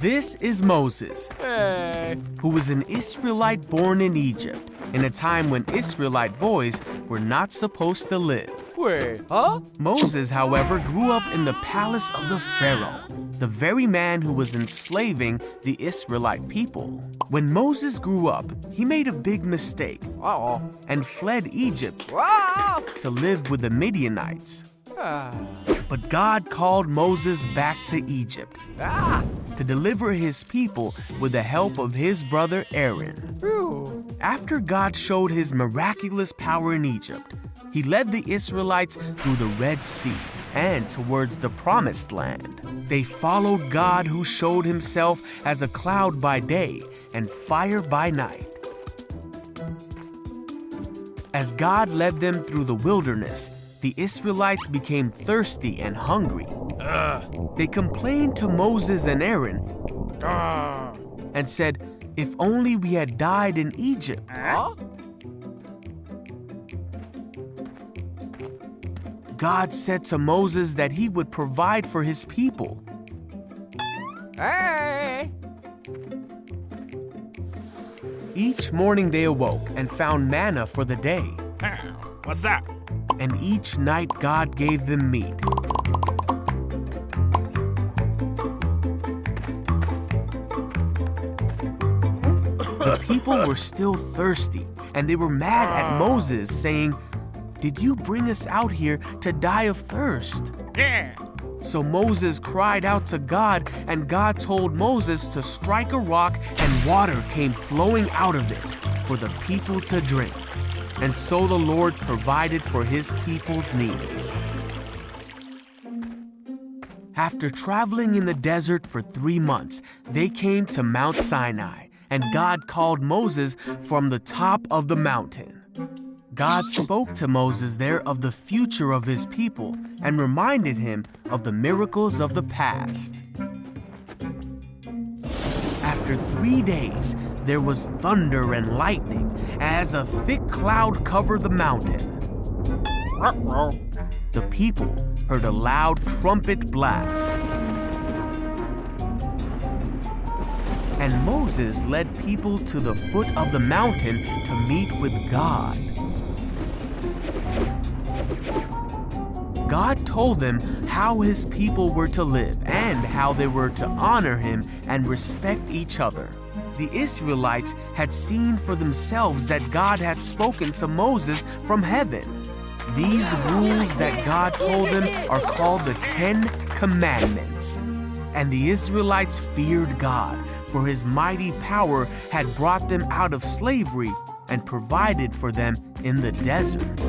This is Moses, who was an Israelite born in Egypt in a time when Israelite boys were not supposed to live. Wait, huh? Moses, however, grew up in the palace of the Pharaoh, the very man who was enslaving the Israelite people. When Moses grew up, he made a big mistake Uh-oh. and fled Egypt Wow! to live with the Midianites. Ah. But God called Moses back to Egypt Ah. to deliver his people with the help of his brother Aaron. Phew. After God showed his miraculous power in Egypt, he led the Israelites through the Red Sea and towards the Promised Land. They followed God, who showed himself as a cloud by day and fire by night. As God led them through the wilderness, the Israelites became thirsty and hungry. They complained to Moses and Aaron and said, "If only we had died in Egypt." Huh? God said to Moses that he would provide for his people. Hey! Each morning they awoke and found manna for the day, What's that? and each night God gave them meat. The people were still thirsty, and they were mad at Moses, saying, "Did you bring us out here to die of thirst?" Yeah. So Moses cried out to God, and God told Moses to strike a rock, and water came flowing out of it for the people to drink. And so the Lord provided for his people's needs. After traveling in the desert for 3 months, they came to Mount Sinai, and God called Moses from the top of the mountain. God spoke to Moses there of the future of his people and reminded him of the miracles of the past. After 3 days, there was thunder and lightning as a thick cloud covered the mountain. The people heard a loud trumpet blast. And Moses led people to the foot of the mountain to meet with God. God told them how his people were to live and how they were to honor him and respect each other. The Israelites had seen for themselves that God had spoken to Moses from heaven. These rules that God told them are called the 10 Commandments. And the Israelites feared God, for his mighty power had brought them out of slavery and provided for them in the desert.